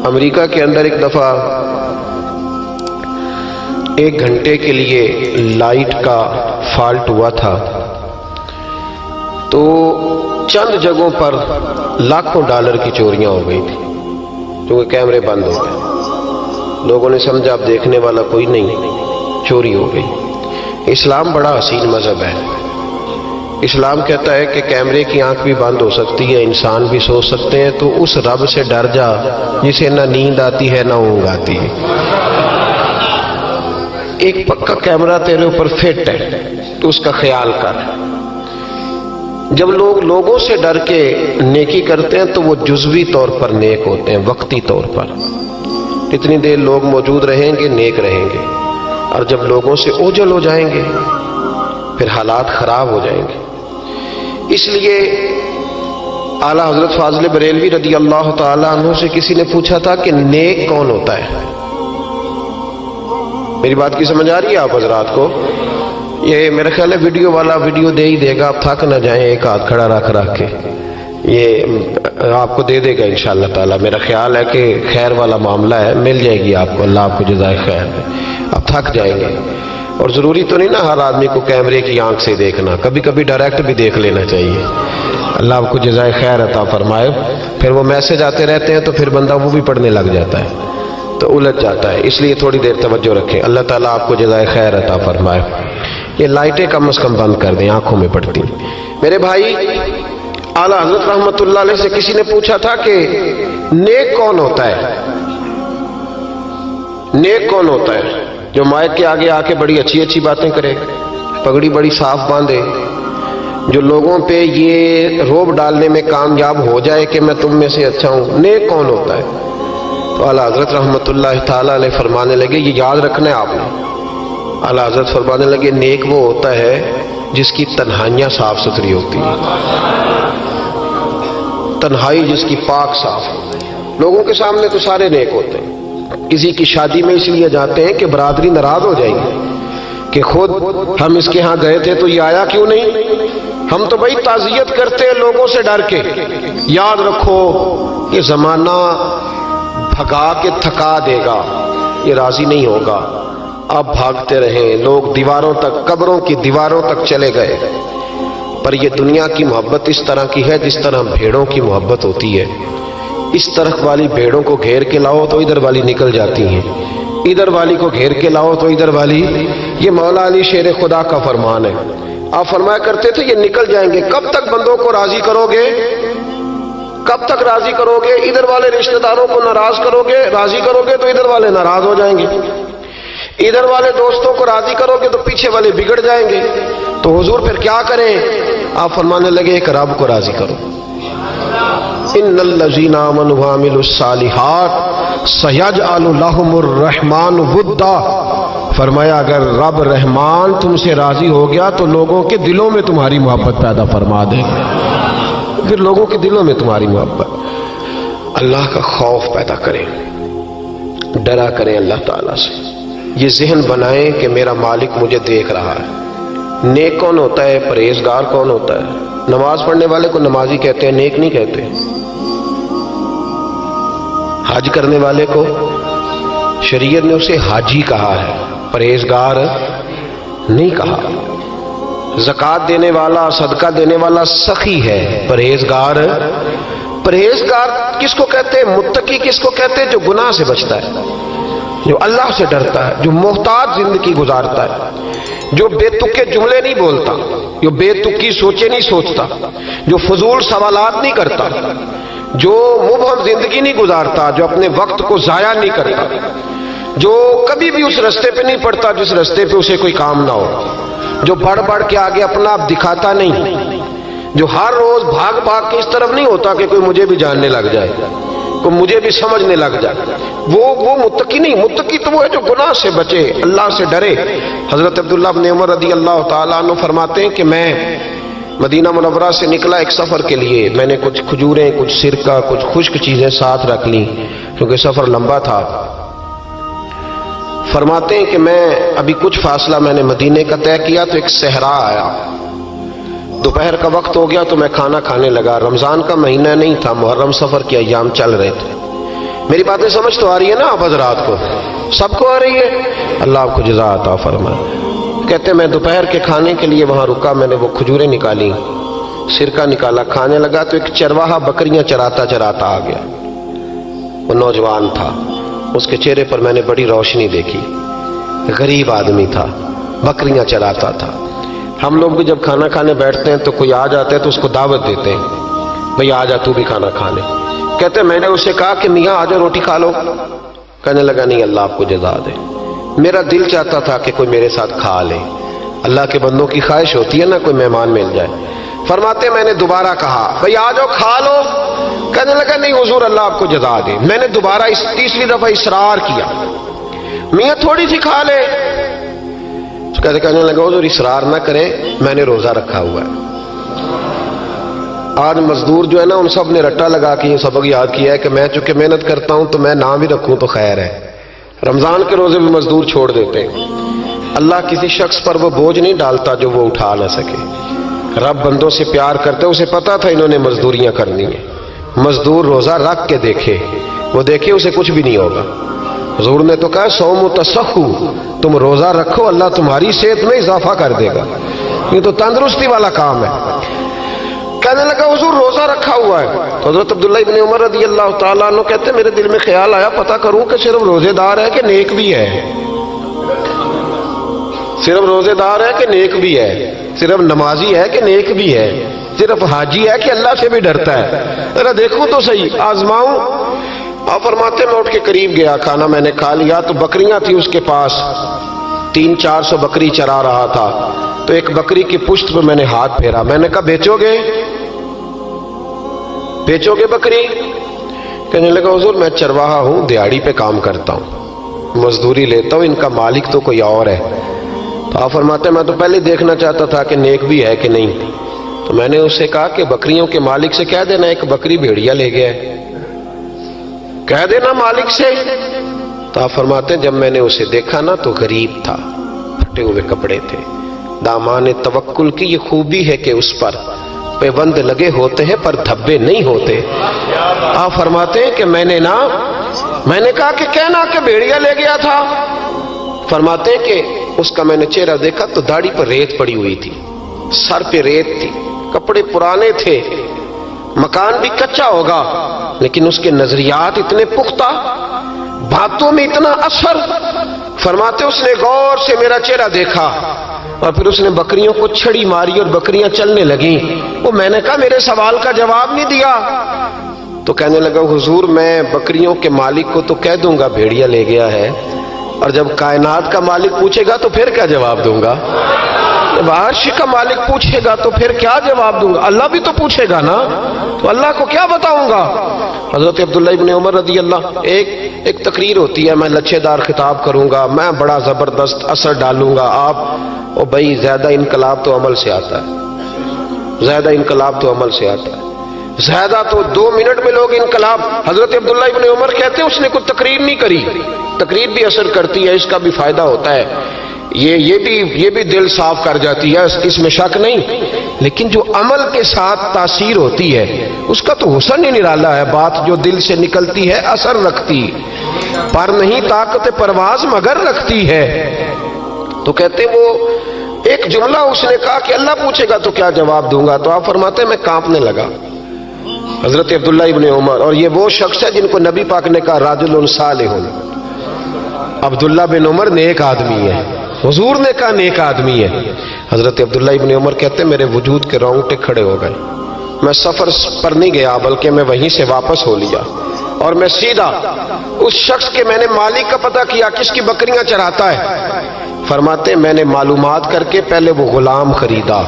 امریکہ کے اندر ایک دفعہ 1 گھنٹے کے لیے لائٹ کا فالٹ ہوا تھا، تو چند جگہوں پر لاکھوں ڈالر کی چوریاں ہو گئی تھی کیونکہ کیمرے بند ہو گئے۔ لوگوں نے سمجھا اب دیکھنے والا کوئی نہیں، چوری ہو گئی۔ اسلام بڑا حسین مذہب ہے۔ اسلام کہتا ہے کہ کیمرے کی آنکھ بھی بند ہو سکتی ہے، انسان بھی سو سکتے ہیں، تو اس رب سے ڈر جا جسے نہ نیند آتی ہے نہ اونگ آتی ہے۔ ایک پکا کیمرہ تیرے اوپر فٹ ہے تو اس کا خیال کر۔ جب لوگ لوگوں سے ڈر کے نیکی کرتے ہیں تو وہ جزوی طور پر نیک ہوتے ہیں، وقتی طور پر۔ جتنی دیر لوگ موجود رہیں گے نیک رہیں گے، اور جب لوگوں سے اوجھل ہو جائیں گے پھر حالات خراب ہو جائیں گے۔ اس لیے اعلیٰ حضرت فاضل بریلوی رضی اللہ تعالیٰ عنہ سے کسی نے پوچھا تھا کہ نیک کون ہوتا ہے؟ میری بات کی سمجھ آ رہی ہے آپ حضرات کو؟ یہ میرا خیال ہے ویڈیو والا ویڈیو دے ہی دے گا، آپ تھک نہ جائیں، ایک ہاتھ کھڑا رکھ کے یہ آپ کو دے دے گا انشاءاللہ تعالی۔ میرا خیال ہے کہ خیر والا معاملہ ہے، مل جائے گی آپ کو، اللہ آپ کو جزائے خیر دے۔ آپ تھک جائیں گے، اور ضروری تو نہیں نا ہر آدمی کو کیمرے کی آنکھ سے دیکھنا، کبھی کبھی ڈائریکٹ بھی دیکھ لینا چاہیے۔ اللہ آپ کو جزائے خیر عطا فرمائے۔ پھر وہ میسج آتے رہتے ہیں تو پھر بندہ وہ بھی پڑھنے لگ جاتا ہے تو الجھ جاتا ہے، اس لیے تھوڑی دیر توجہ رکھیں۔ اللہ تعالیٰ آپ کو جزائے خیر عطا فرمائے۔ یہ لائٹیں کم از کم بند کر دیں، آنکھوں میں پڑتی۔ میرے بھائی، اعلیٰ حضرت رحمت اللہ علیہ سے کسی نے پوچھا تھا کہ نیک کون ہوتا ہے؟ نیک کون ہوتا ہے؟ جو مائک کے آگے آ کے بڑی اچھی اچھی باتیں کرے، پگڑی بڑی صاف باندھے، جو لوگوں پہ یہ روب ڈالنے میں کامیاب ہو جائے کہ میں تم میں سے اچھا ہوں۔ نیک کون ہوتا ہے؟ تو اعلیٰ حضرت رحمت اللہ تعالیٰ علیہ فرمانے لگے، یہ یاد رکھنا ہے آپ نے۔ اعلیٰ حضرت فرمانے لگے، نیک وہ ہوتا ہے جس کی تنہائیاں صاف ستھری ہوتی ہیں، تنہائی جس کی پاک صاف ہوتی ہے۔ لوگوں کے سامنے تو سارے نیک ہوتے ہیں، کسی کی شادی میں اس لیے جاتے ہیں کہ برادری ناراض ہو جائے گی کہ خود ہم اس کے ہاں گئے تھے تو یہ آیا کیوں نہیں؟ ہم تو بھائی تعزیت کرتے ہیں لوگوں سے ڈر کے۔ یاد رکھو یہ زمانہ بھگا کے تھکا دے گا، یہ راضی نہیں ہوگا۔ آپ بھاگتے رہیں، لوگ دیواروں تک، قبروں کی دیواروں تک چلے گئے، پر یہ دنیا کی محبت اس طرح کی ہے جس طرح بھیڑوں کی محبت ہوتی ہے۔ اس طرف والی بھیڑوں کو گھیر کے لاؤ تو ادھر والی نکل جاتی ہیں، ادھر والی کو گھیر کے لاؤ تو ادھر والی۔ یہ مولا علی شیر خدا کا فرمان ہے۔ آپ فرمایا کرتے تھے یہ نکل جائیں گے۔ کب تک بندوں کو راضی کرو گے؟ کب تک راضی کرو گے؟ ادھر والے رشتہ داروں کو ناراض کرو گے، راضی کرو گے تو ادھر والے ناراض ہو جائیں گے، ادھر والے دوستوں کو راضی کرو گے تو پیچھے والے بگڑ جائیں گے۔ تو حضور پھر کیا کریں؟ آپ فرمانے لگے ایک رب کو راضی کرو۔ ان الذین آمنوا وعملوا الصالحات سیجعل لهم الرحمن ودا۔ فرمایا اگر رب رحمان تم سے راضی ہو گیا تو لوگوں کے دلوں میں تمہاری محبت پیدا فرما دے گا، پھر لوگوں کے دلوں میں تمہاری محبت۔ اللہ کا خوف پیدا کریں، ڈرا کریں اللہ تعالیٰ سے، یہ ذہن بنائیں کہ میرا مالک مجھے دیکھ رہا ہے۔ نیک کون ہوتا ہے؟ پرہیزگار کون ہوتا ہے؟ نماز پڑھنے والے کو نمازی کہتے ہیں، نیک نہیں کہتے۔ حج کرنے والے کو شریعت نے اسے حاجی کہا ہے، پرہیزگار نہیں کہا۔ زکوٰۃ دینے والا، صدقہ دینے والا سخی ہے، پرہیزگار۔ پرہیزگار کس کو کہتے ہیں؟ متقی کس کو کہتے ہیں؟ جو گناہ سے بچتا ہے، جو اللہ سے ڈرتا ہے، جو محتاط زندگی گزارتا ہے، جو بے تکے جملے نہیں بولتا، جو بے تکی سوچے نہیں سوچتا، جو فضول سوالات نہیں کرتا، جو مبہم زندگی نہیں گزارتا، جو اپنے وقت کو ضائع نہیں کرتا، جو کبھی بھی اس رستے پہ نہیں پڑتا جس رستے پہ اسے کوئی کام نہ ہو، جو بڑھ بڑھ کے آگے اپنا آپ دکھاتا نہیں، جو ہر روز بھاگ بھاگ کے اس طرف نہیں ہوتا کہ کوئی مجھے بھی جاننے لگ جائے، کوئی مجھے بھی سمجھنے لگ جائے، وہ متقی نہیں۔ متقی تو وہ ہے جو گناہ سے بچے، اللہ سے ڈرے۔ حضرت عبداللہ بن عمر رضی اللہ تعالیٰ عنہ فرماتے ہیں کہ میں مدینہ منورہ سے نکلا ایک سفر کے لیے، میں نے کچھ کھجوریں، کچھ سرکہ، کچھ خشک چیزیں ساتھ رکھ لیں کیونکہ سفر لمبا تھا۔ فرماتے ہیں کہ میں ابھی کچھ فاصلہ میں نے مدینے کا طے کیا تو ایک صحرا آیا، دوپہر کا وقت ہو گیا تو میں کھانا کھانے لگا۔ رمضان کا مہینہ نہیں تھا، محرم سفر کے ایام چل رہے تھے۔ میری باتیں سمجھ تو آ رہی ہے نا آپ حضرات کو؟ سب کو آ رہی ہے؟ اللہ آپ کو جزا عطا فرمائے۔ کہتے میں دوپہر کے کھانے کے لیے وہاں رکا، میں نے وہ کھجوریں نکالی، سرکہ نکالا، کھانے لگا تو ایک چرواہا بکریاں چراتا چراتا آ گیا۔ وہ نوجوان تھا، اس کے چہرے پر میں نے بڑی روشنی دیکھی، غریب آدمی تھا، بکریاں چراتا تھا۔ ہم لوگ بھی جب کھانا کھانے بیٹھتے ہیں تو کوئی آ جاتا ہے تو اس کو دعوت دیتے ہیں، بھئی آ جا تو بھی کھانا کھا لے۔ کہتے میں نے اسے کہا کہ میاں آ جا روٹی کھا لو۔ کہنے لگا نہیں، اللہ آپ کو جزا دے، میرا دل چاہتا تھا کہ کوئی میرے ساتھ کھا لے۔ اللہ کے بندوں کی خواہش ہوتی ہے نا کوئی مہمان مل جائے۔ فرماتے میں نے دوبارہ کہا بھئی آ جاؤ کھا لو۔ کہنے لگا نہیں حضور اللہ آپ کو جزا دے۔ میں نے دوبارہ تیسری دفعہ اصرار کیا، میاں تھوڑی سی کھا لے۔ کہنے لگا حضور اصرار نہ کریں، میں نے روزہ رکھا ہوا ہے۔ آج مزدور جو ہے نا ان سب نے رٹا لگا کے یہ سبق یاد کیا ہے کہ میں چونکہ محنت کرتا ہوں تو میں نہ بھی رکھوں تو خیر ہے۔ رمضان کے روزے بھی مزدور چھوڑ دیتے ہیں۔ اللہ کسی شخص پر وہ بوجھ نہیں ڈالتا جو وہ اٹھا نہ سکے۔ رب بندوں سے پیار کرتے، اسے پتا تھا انہوں نے مزدوریاں کرنی ہیں۔ مزدور روزہ رکھ کے دیکھے، وہ دیکھے اسے کچھ بھی نہیں ہوگا۔ حضور نے تو کہا صوم تصحو، تم روزہ رکھو اللہ تمہاری صحت میں اضافہ کر دے گا، یہ تو تندرستی والا کام ہے۔ کہنے لگا حضور روزہ رکھا ہوا ہے۔ تو حضرت عبداللہ ابن عمر رضی اللہ تعالیٰ عنہ کہتے میرے دل میں خیال آیا پتہ کروں کہ صرف روزے دار ہے کہ نیک بھی ہے، صرف روزے دار ہے کہ نیک بھی ہے، صرف نمازی ہے کہ نیک بھی ہے، صرف حاجی ہے کہ اللہ سے بھی ڈرتا ہے، ذرا دیکھوں تو صحیح، آزماؤں۔ آپ فرماتے میں اٹھ کے قریب گیا، کھانا میں نے کھا لیا تو بکریاں تھی اس کے پاس، 300-400 بکری چرا رہا تھا۔ تو ایک بکری کی پشت پہ میں نے ہاتھ پھیرا، میں نے کہا بیچو گے بکری؟ کہنے لگا حضور میں چرواہا ہوں، دیہاڑی پہ کام کرتا ہوں، مزدوری لیتا ہوں، ان کا مالک تو کوئی اور ہے۔ تو آپ فرماتے میں تو پہلے دیکھنا چاہتا تھا کہ نیک بھی ہے کہ نہیں۔ تو میں نے اس سے کہا کہ بکریوں کے مالک سے کہہ دینا ایک بکری بھیڑیا لے گیا ہے، کہہ دینا مالک سے۔ تو آپ فرماتے جب میں نے اسے دیکھا نا تو غریب تھا، پھٹے ہوئے کپڑے تھے۔ دامان توکل کی یہ خوبی ہے کہ اس پر پیوند لگے ہوتے ہیں پر دھبے نہیں ہوتے۔ آپ فرماتے ہیں کہ میں نے کہا کہ کہنا کہ بھیڑیا لے گیا تھا۔ فرماتے ہیں کہ اس کا میں نے چہرہ دیکھا تو داڑھی پر ریت پڑی ہوئی تھی، سر پہ ریت تھی، کپڑے پرانے تھے، مکان بھی کچا ہوگا لیکن اس کے نظریات اتنے پختہ، باتوں میں اتنا اثر۔ فرماتے اس نے غور سے میرا چہرہ دیکھا اور پھر اس نے بکریوں کو چھڑی ماری اور بکریاں چلنے لگیں۔ وہ میں نے کہا میرے سوال کا جواب نہیں دیا۔ تو کہنے لگا حضور میں بکریوں کے مالک کو تو کہہ دوں گا بھیڑیا لے گیا ہے، اور جب کائنات کا مالک پوچھے گا تو پھر کیا جواب دوں گا؟ جب عرش کا مالک پوچھے گا تو پھر کیا جواب دوں گا؟ اللہ بھی تو پوچھے گا نا، تو اللہ کو کیا بتاؤں گا؟ حضرت عبداللہ ابن عمر رضی اللہ، ایک تقریر ہوتی ہے، میں لچھے دار خطاب کروں گا، میں بڑا زبردست اثر ڈالوں گا، آپ او بھائی زیادہ انقلاب تو عمل سے آتا ہے، زیادہ انقلاب تو عمل سے آتا ہے، زیادہ تو 2 منٹ میں لوگ انقلاب۔ حضرت عبداللہ ابن عمر کہتے ہیں اس نے کوئی تقریر نہیں کری، تقریر بھی اثر کرتی ہے، اس کا بھی فائدہ ہوتا ہے، یہ بھی دل صاف کر جاتی ہے، اس میں شک نہیں، لیکن جو عمل کے ساتھ تاثیر ہوتی ہے اس کا تو حسن ہی نرالا ہے۔ بات جو دل سے نکلتی ہے اثر رکھتی، پر نہیں طاقت پرواز مگر رکھتی ہے۔ تو کہتے وہ ایک جملہ اس نے کہا کہ اللہ پوچھے گا تو کیا جواب دوں گا؟ تو آپ فرماتے میں کانپنے لگا۔ حضرت عبداللہ ابن عمر، اور یہ وہ شخص ہے جن کو نبی پاک نے کہا راجل صالح، عبداللہ بن عمر نیک آدمی ہے، حضور نے کہا نیک آدمی ہے۔ حضرت عبداللہ ابن عمر کہتے میرے وجود کے رونگٹے کھڑے ہو گئے، میں سفر پر نہیں گیا بلکہ میں وہیں سے واپس ہو لیا اور میں سیدھا اس شخص کے میں نے مالک کا پتہ کیا کس کی بکریاں چراتا ہے۔ فرماتے میں نے معلومات کر کے پہلے وہ غلام خریدا،